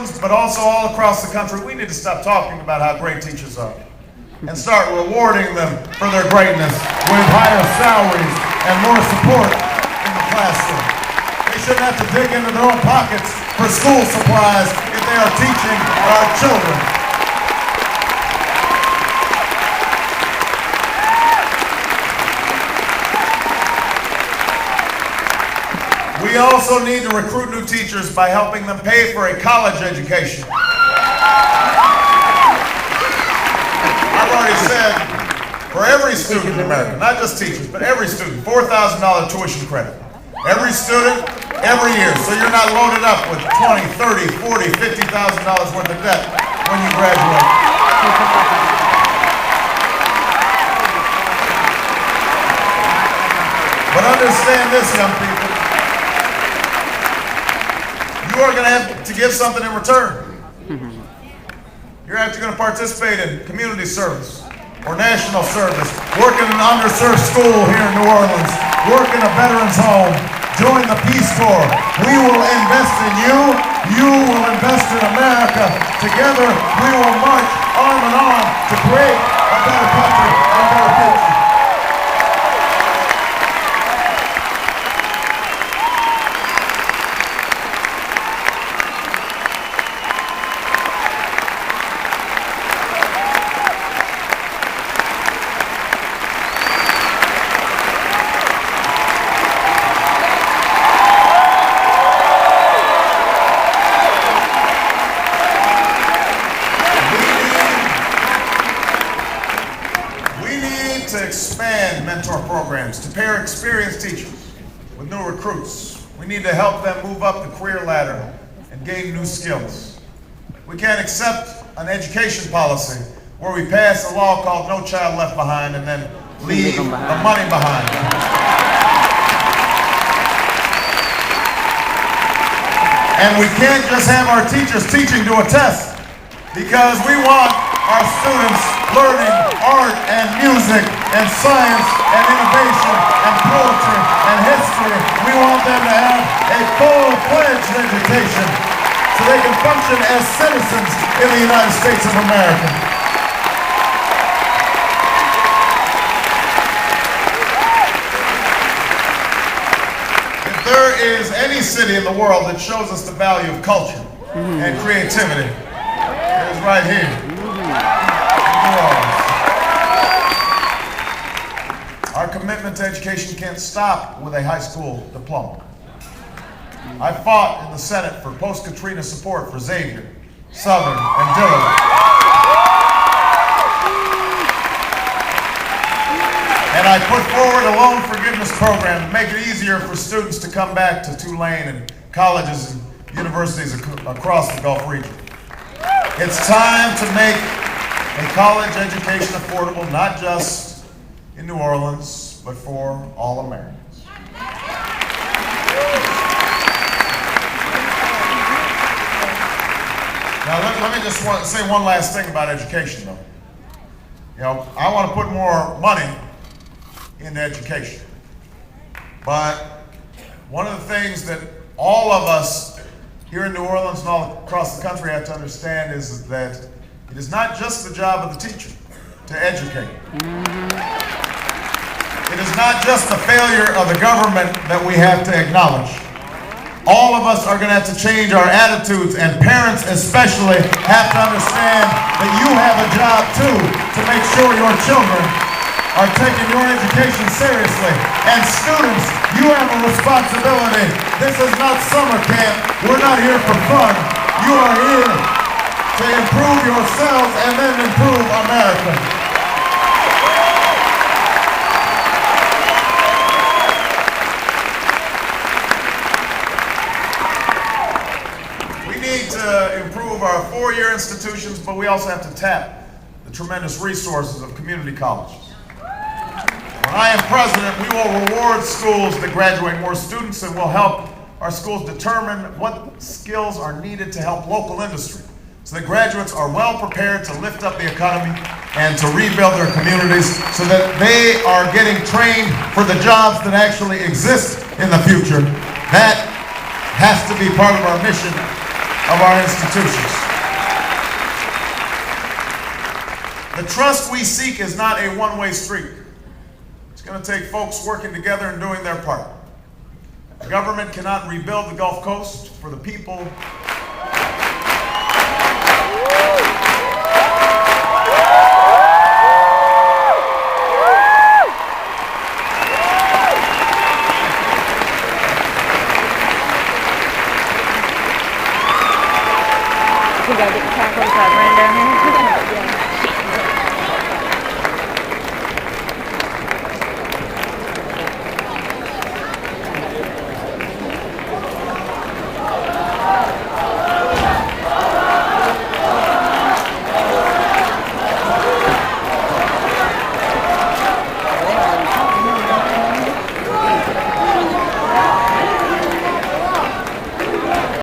Orleans, but also all across the country, we need to stop talking about how great teachers are and start rewarding them for their greatness with higher salaries and more support in the classroom. They shouldn't have to dig into their own pockets for school supplies if they are teaching our children. We also need to recruit new teachers by helping them pay for a college education. I've already said, for every student in America, not just teachers, but every student, $4,000 tuition credit. Every student, every year. So you're not loaded up with $20, $30, $40, $50,000 worth of debt when you graduate. But understand this, young people. You are going to have to give something in return. You're actually going to participate in community service or national service, work in an underserved school here in New Orleans, work in a veteran's home, join the Peace Corps. We will invest in you. You will invest in America. Together, we will march arm in arm to create a better country and a better future. To expand mentor programs, to pair experienced teachers with new recruits. We need to help them move up the career ladder and gain new skills. We can't accept an education policy where we pass a law called No Child Left Behind and then leave the money behind. And we can't just have our teachers teaching to a test, because we want our students learning art and music and science and innovation and poetry and history. We want them to have a full-fledged education so they can function as citizens in the United States of America. If there is any city in the world that shows us the value of culture and creativity, it is right here. Our commitment to education can't stop with a high school diploma. I fought in the Senate for post-Katrina support for Xavier, Southern, and Dillard. And I put forward a loan forgiveness program to make it easier for students to come back to Tulane and colleges and universities across the Gulf region. It's time to make a college education affordable, not just in New Orleans, but for all Americans. Now, let me just say one last thing about education, though. You know, I want to put more money into education. But one of the things that all of us here in New Orleans and all across the country have to understand is that it is not just the job of the teacher to educate. It is not just the failure of the government that we have to acknowledge. All of us are going to have to change our attitudes, and parents especially have to understand that you have a job too to make sure your children are taking your education seriously. And students, you have a responsibility. This is not summer camp. We're not here for fun. You are here to improve yourselves and then improve America. To improve our four-year institutions, but we also have to tap the tremendous resources of community colleges. When I am president, we will reward schools that graduate more students, and will help our schools determine what skills are needed to help local industry, so that graduates are well prepared to lift up the economy and to rebuild their communities, so that they are getting trained for the jobs that actually exist in the future. That has to be part of our mission of our institutions. The trust we seek is not a one-way street. It's going to take folks working together and doing their part. The government cannot rebuild the Gulf Coast for the people